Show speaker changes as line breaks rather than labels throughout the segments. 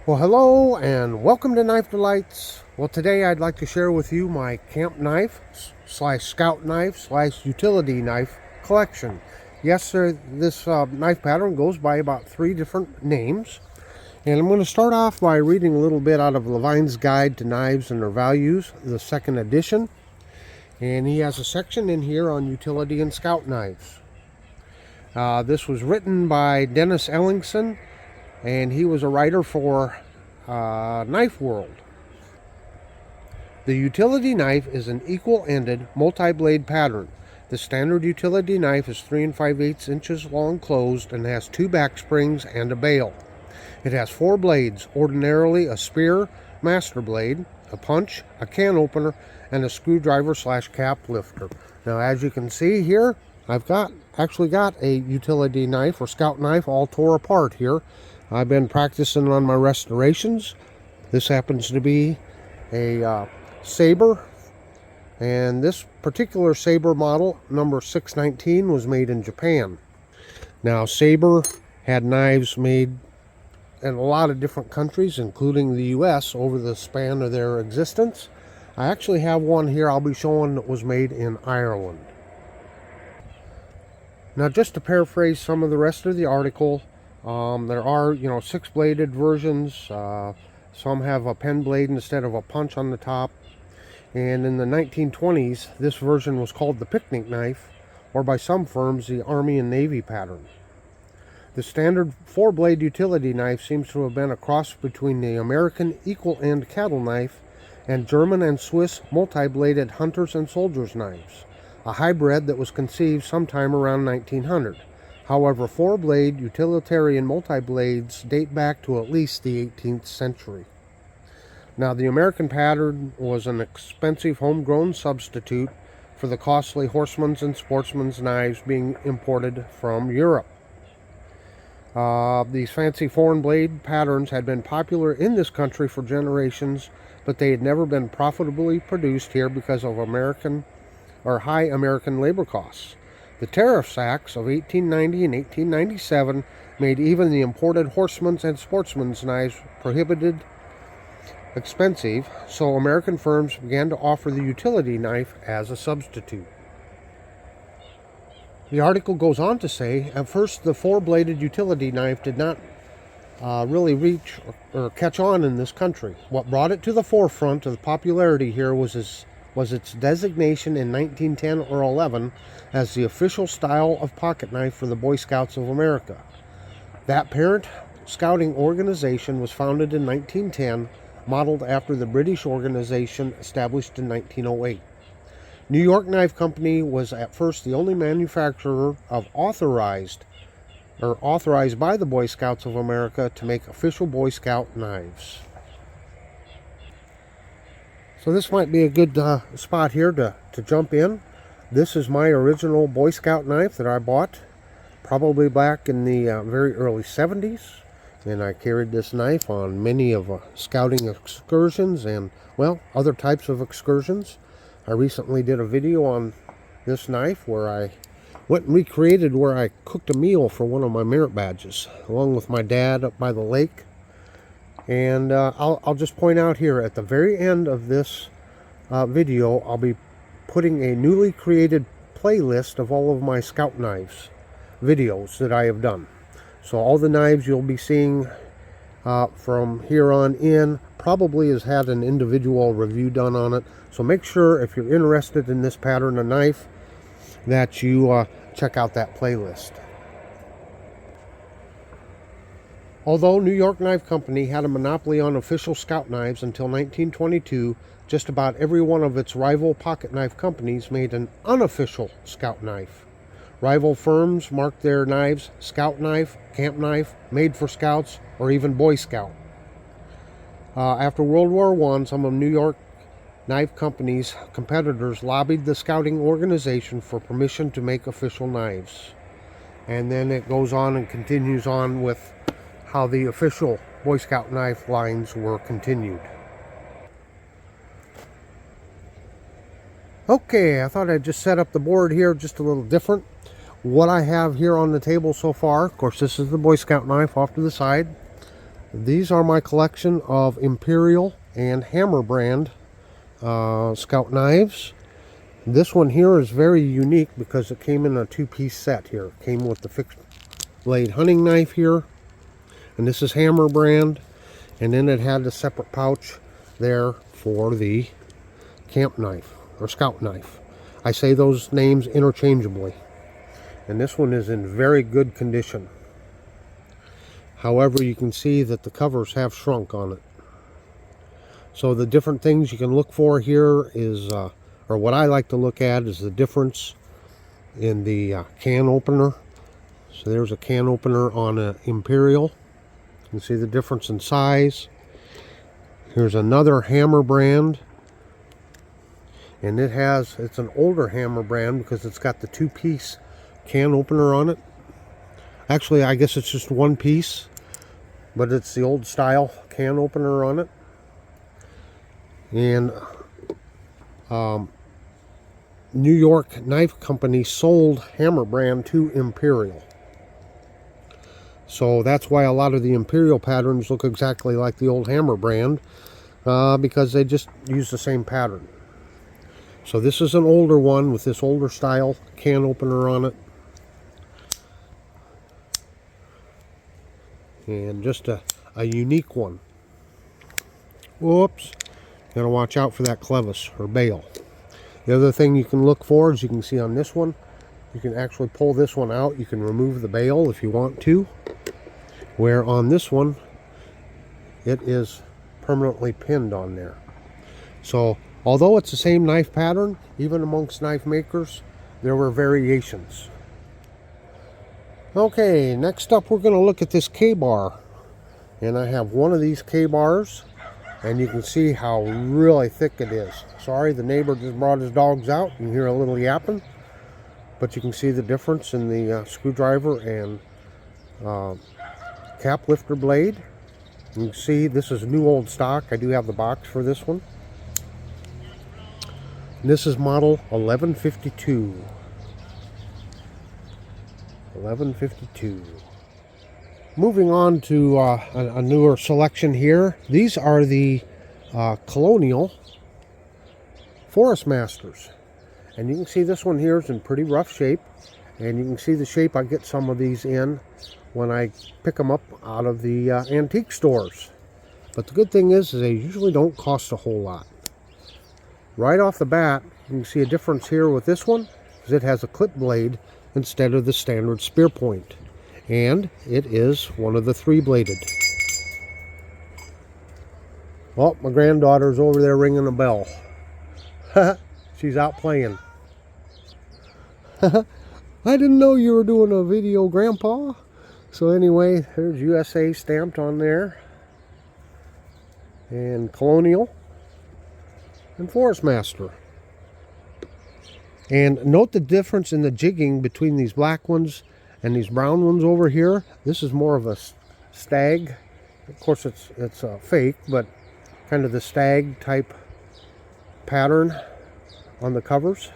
Well, hello and welcome to Knife Delights. Well, today I'd like to share with you my camp knife slash scout knife slash utility knife collection. Yes, sir, this knife pattern goes by about 3 different names. And I'm going to start off by reading a little bit out of Levine's Guide to Knives and Their Values, the 2nd edition. And he has a section in here on utility and scout knives. This was written by Dennis Ellingson, and he was a writer for Knife World. The utility knife is an equal-ended, multi-blade pattern. The standard utility knife is 3 5/8 inches long closed and has 2 back springs and a bail. It has 4 blades, ordinarily a spear master blade, a punch, a can opener, and a screwdriver slash cap lifter. Now, as you can see here, I've actually got a utility knife or scout knife all tore apart here. I've been practicing on my restorations. This happens to be a Sabre, and this particular Sabre model, number 619, was made in Japan. Now, Sabre had knives made in a lot of different countries, including the US, over the span of their existence. I actually have one here I'll be showing that was made in Ireland. Now, just to paraphrase some of the rest of the article, there are, 6-bladed versions. Some have a pen blade instead of a punch on the top. And in the 1920s, this version was called the picnic knife, or by some firms, the Army and Navy pattern. The standard 4-blade utility knife seems to have been a cross between the American equal-end cattle knife and German and Swiss multi-bladed hunters and soldiers knives, a hybrid that was conceived sometime around 1900. However, 4-blade utilitarian multi-blades date back to at least the 18th century. Now, the American pattern was an expensive homegrown substitute for the costly horsemen's and sportsmen's knives being imported from Europe. These fancy foreign blade patterns had been popular in this country for generations, but they had never been profitably produced here because of high American labor costs. The Tariff Acts of 1890 and 1897 made even the imported horsemen's and sportsmen's knives prohibited expensive, so American firms began to offer the utility knife as a substitute. The article goes on to say, at first the 4-bladed utility knife did not really reach or catch on in this country. What brought it to the forefront of the popularity here was its designation in 1910 or 11 as the official style of pocket knife for the Boy Scouts of America. That parent scouting organization was founded in 1910, modeled after the British organization established in 1908. New York Knife Company was at first the only manufacturer of authorized by the Boy Scouts of America to make official Boy Scout knives. So this might be a good spot here to jump in. This is my original Boy Scout knife that I bought probably back in the very early 70s. And I carried this knife on many of scouting excursions and, well, other types of excursions. I recently did a video on this knife where I went and recreated where I cooked a meal for one of my merit badges, along with my dad up by the lake. And I'll just point out here at the very end of this video, I'll be putting a newly created playlist of all of my scout knives videos that I have done. So all the knives you'll be seeing from here on in probably has had an individual review done on it. So make sure if you're interested in this pattern of knife that you check out that playlist. Although New York Knife Company had a monopoly on official scout knives until 1922, just about every one of its rival pocket knife companies made an unofficial scout knife. Rival firms marked their knives Scout Knife, Camp Knife, Made for Scouts, or even Boy Scout. After World War I, some of New York Knife Company's competitors lobbied the scouting organization for permission to make official knives. And then it goes on and continues on with how the official Boy Scout knife lines were continued. Okay, I thought I'd just set up the board here just a little different. What I have here on the table so far, of course, this is the Boy Scout knife off to the side. These are my collection of Imperial and Hammer brand scout knives. This one here is very unique because it came in a two-piece set here. It came with the fixed blade hunting knife here, and this is Hammer brand, and then it had a separate pouch there for the camp knife or scout knife. I say those names interchangeably, and this one is in very good condition. However, you can see that the covers have shrunk on it. So the different things you can look for here is, or what I like to look at, is the difference in the can opener. So there's a can opener on an Imperial. You can see the difference in size. Here's another Hammer brand. And it's an older Hammer brand because it's got the two-piece can opener on it. Actually, I guess it's just one piece, but it's the old style can opener on it. And New York Knife Company sold Hammer brand to Imperial. So that's why a lot of the Imperial patterns look exactly like the old Hammer brand, because they just use the same pattern. So this is an older one with this older style can opener on it. And just a unique one. Whoops. Gotta watch out for that clevis or bail. The other thing you can look for, as you can see on this one, you can actually pull this one out. You can remove the bail if you want to. Where on this one, it is permanently pinned on there. So, although it's the same knife pattern, even amongst knife makers, there were variations. Okay, next up we're going to look at this KABAR. And I have one of these KABARs, and you can see how really thick it is. Sorry, the neighbor just brought his dogs out. You can hear a little yapping. But you can see the difference in the screwdriver and cap lifter blade. You can see this is new old stock. I do have the box for this one. And this is model 1152. 1152. Moving on to a newer selection here. These are the Colonial Forest Masters. And you can see this one here is in pretty rough shape. And you can see the shape I get some of these in when I pick them up out of the antique stores. But the good thing is they usually don't cost a whole lot. Right off the bat, you can see a difference here with this one, because it has a clip blade instead of the standard spear point. And it is one of the three-bladed. Well, my granddaughter's over there ringing a bell. She's out playing. I didn't know you were doing a video, Grandpa. So anyway, there's USA stamped on there. And Colonial. And Forest Master. And note the difference in the jigging between these black ones and these brown ones over here. This is more of a stag. Of course, it's a fake, but kind of the stag type pattern on the covers.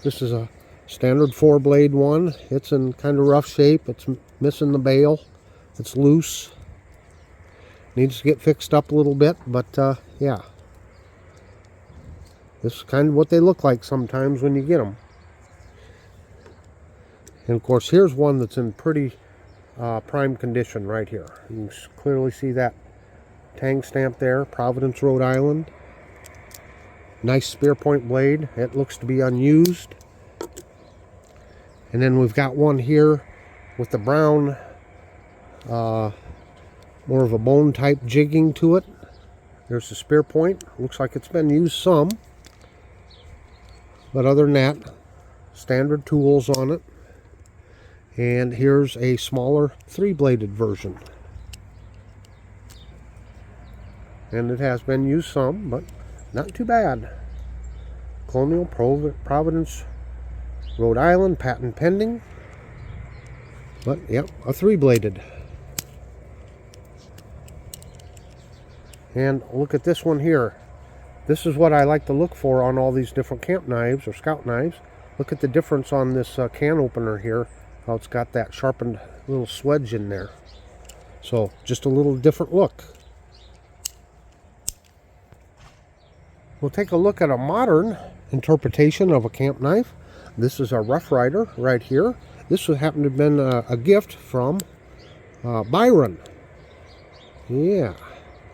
This is a standard 4-blade one. It's in kind of rough shape. It's missing the bail. It's loose. Needs to get fixed up a little bit, but yeah. This is kind of what they look like sometimes when you get them. And of course, here's one that's in pretty prime condition right here. You can clearly see that tang stamp there, Providence, Rhode Island. Nice spear point blade. It looks to be unused. And then we've got one here with the brown, more of a bone type jigging to it. There's the spear point. Looks like it's been used some. But other than that, standard tools on it. And here's a smaller 3-bladed version. And it has been used some, but not too bad. Colonial, Providence, Rhode Island, patent pending. But, yep, a 3-bladed. And look at this one here. This is what I like to look for on all these different camp knives or scout knives. Look at the difference on this can opener here. How it's got that sharpened little swedge in there. So just a little different look. We'll take a look at a modern interpretation of a camp knife. This is a Rough Ryder right here. This would happen to have been a gift from Byron. Yeah,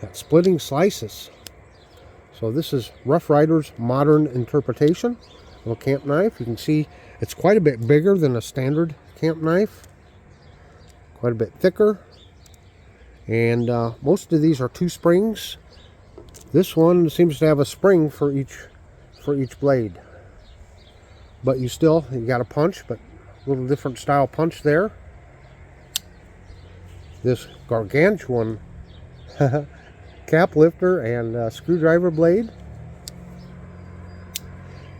got splitting slices. So this is Rough Ryder's modern interpretation of a camp knife. You can see it's quite a bit bigger than a standard camp knife. Quite a bit thicker. And most of these are 2 springs. This one seems to have a spring for each blade. But you got a punch, but a little different style punch there. This gargantuan cap lifter and screwdriver blade.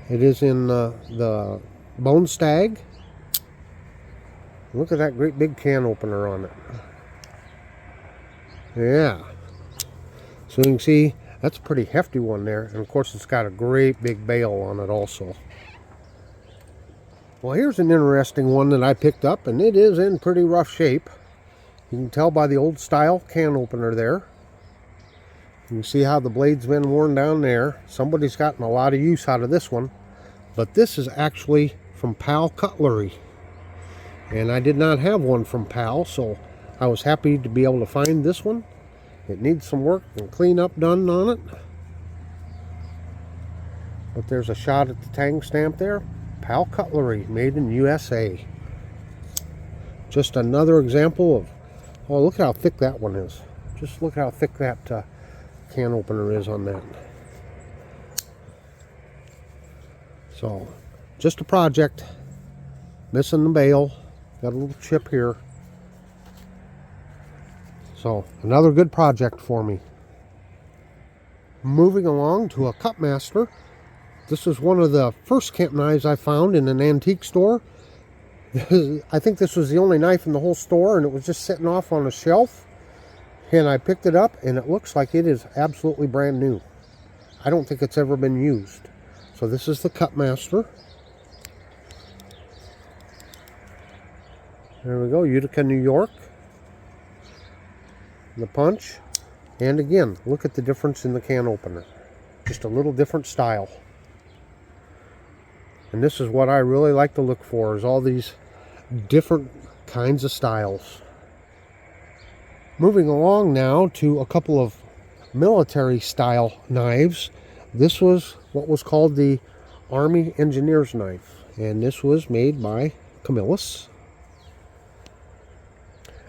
It is in the bone stag. Look at that great big can opener on it. Yeah. So you can see that's a pretty hefty one there. And of course it's got a great big bail on it also. Well, here's an interesting one that I picked up, and it is in pretty rough shape. You can tell by the old style can opener there. You can see how the blade's been worn down there. Somebody's gotten a lot of use out of this one. But this is actually from PAL Cutlery. And I did not have one from PAL, so I was happy to be able to find this one. It needs some work and cleanup done on it. But there's a shot at the tang stamp there. PAL Cutlery, made in USA. Just another example of, oh, look at how thick that one is. Just look how thick that can opener is on that. So, just a project. Missing the bail. Got a little chip here. So, another good project for me. Moving along to a Kutmaster. This is one of the first camp knives I found in an antique store. I think this was the only knife in the whole store, and it was just sitting off on a shelf. And I picked it up, and it looks like it is absolutely brand new. I don't think it's ever been used. So this is the Kutmaster. There we go, Utica, New York. The punch. And again, look at the difference in the can opener. Just a little different style. And this is what I really like to look for, is all these different kinds of styles. Moving along now to a couple of military style knives. This was what was called the Army Engineer's knife. And this was made by Camillus.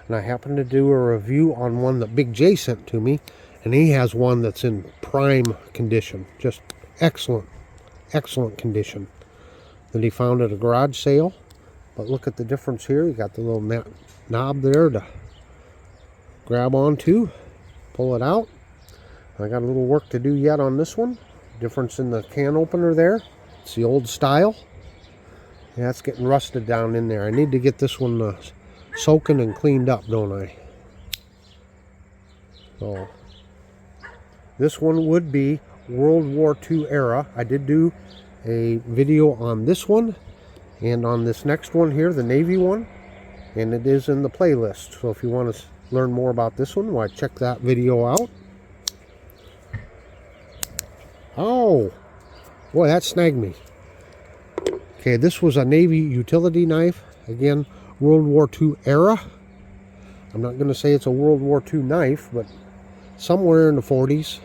And I happened to do a review on one that Big J sent to me. And he has one that's in prime condition. Just excellent, excellent condition. That he found at a garage sale. But look at the difference here. You got the little knob there to grab onto. Pull it out. I got a little work to do yet on this one. Difference in the can opener there. It's the old style. Yeah, it's getting rusted down in there. I need to get this one soaking and cleaned up, don't I? So, this one would be World War II era. I did do a video on this one and on this next one here, the Navy one, and it is in the playlist. So if you want to learn more about this one, why, check that video out. Oh, boy, that snagged me. Okay, this was a Navy utility knife. Again, World War II era. I'm not going to say it's a World War II knife, but somewhere in the 40s.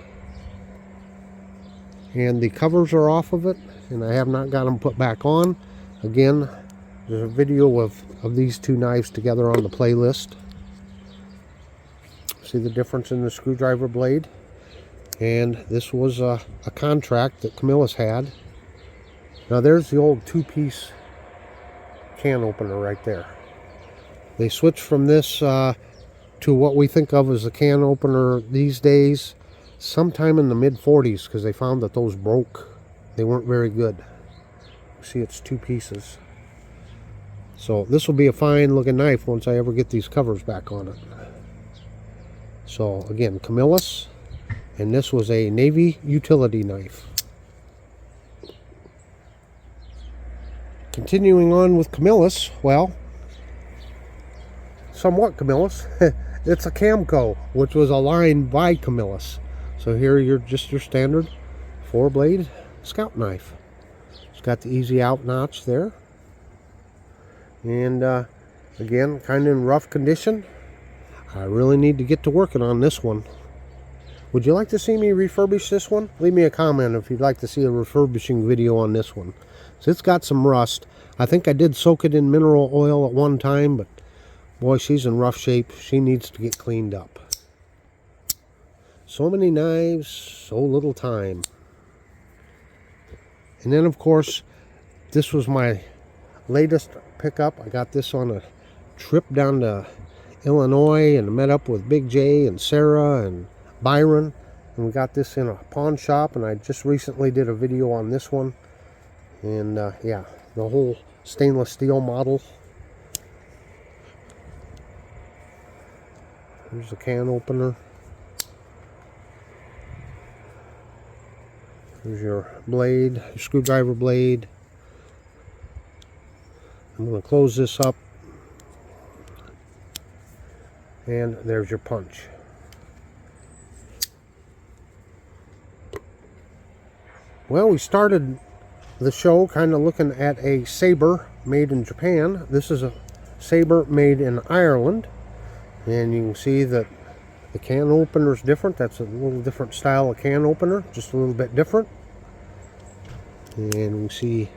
And the covers are off of it, and I have not got them put back on. Again, there's a video of these two knives together on the playlist. See the difference in the screwdriver blade? And this was a contract that Camillus had. Now there's the old two-piece can opener right there. They switched from this to what we think of as a can opener these days sometime in the mid-40s, because they found that those broke. They weren't very good. See, it's two pieces. So this will be a fine looking knife once I ever get these covers back on it. So again, Camillus, and this was a Navy utility knife. Continuing on with Camillus, well, somewhat Camillus. It's a CAMCO, which was a line by Camillus. So here you're just your standard 4-blade scout knife. It's got the easy out notch there. And again, kind of in rough condition. I really need to get to working on this one. Would you like to see me refurbish this one? Leave me a comment if you'd like to see a refurbishing video on this one. So it's got some rust. I think I did soak it in mineral oil at one time, but boy, she's in rough shape. She needs to get cleaned up. So many knives, so little time. And then, of course, this was my latest pickup. I got this on a trip down to Illinois and met up with Big J and Sarah and Byron. And we got this in a pawn shop, and I just recently did a video on this one. And yeah, the whole stainless steel model. There's the can opener. There's your blade, your screwdriver blade. I'm going to close this up. And there's your punch. Well, we started the show kind of looking at a Sabre made in Japan. This is a Sabre made in Ireland. And you can see that the can opener is different. That's a little different style of can opener, just a little bit different. And we see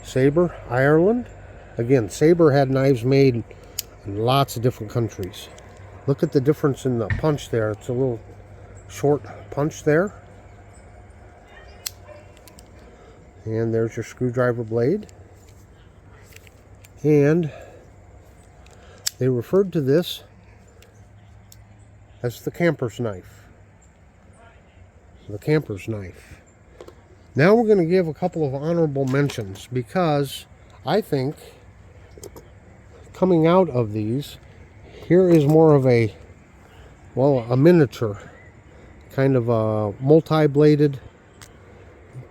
Sabre, Ireland. Again, Sabre had knives made in lots of different countries. Look at the difference in the punch there. It's a little short punch there. And there's your screwdriver blade. And they referred to this as the camper's knife. The camper's knife. Now we're going to give a couple of honorable mentions, because I think coming out of these, here is more of a, well, a miniature, kind of a multi-bladed.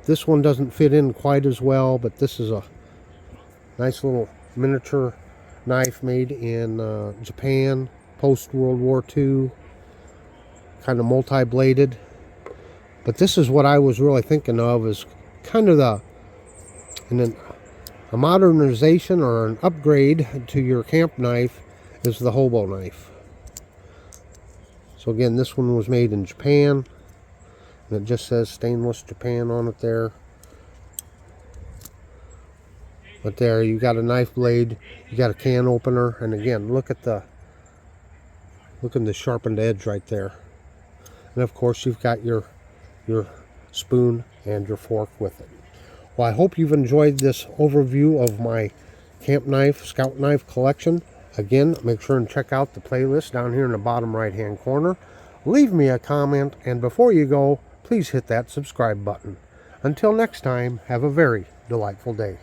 This one doesn't fit in quite as well, but this is a nice little miniature knife made in Japan, post-World War II, kind of multi-bladed. But this is what I was really thinking of as kind of a modernization or an upgrade to your camp knife is the hobo knife. So again, this one was made in Japan, and it just says stainless Japan on it there. But there you got a knife blade, you got a can opener, and again, look at the sharpened edge right there. And of course you've got your spoon and your fork with it. Well, I hope you've enjoyed this overview of my camp knife, scout knife collection. Again, make sure and check out the playlist down here in the bottom right hand corner. Leave me a comment, and before you go, please hit that subscribe button. Until next time, have a very delightful day.